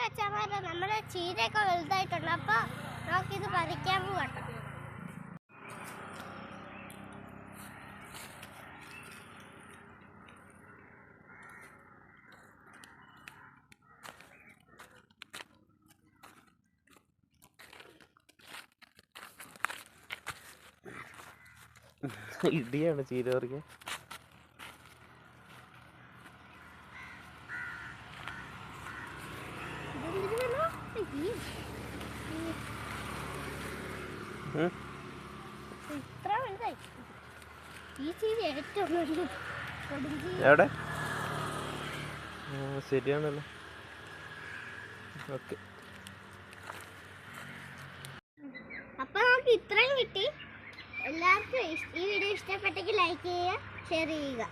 അച്ഛന്മാരെ നമ്മുടെ ചീരയൊക്കെ വലുതായിട്ടുണ്ട്. അപ്പൊ നമുക്കിത് പറിക്കാൻ പോകട്ടോ. ഇടിയാണ് ചീര പറിക്കാൻ. എവിടെ? ശരിയാണല്ലോ. ഓക്കെ, അപ്പൊ നമുക്ക് ഇത്രയും കിട്ടി. എല്ലാവർക്കും ഈ വീഡിയോ ഇഷ്ടപ്പെട്ടെങ്കിൽ ലൈക്ക് ചെയ്യുക, ഷെയർ ചെയ്യുക.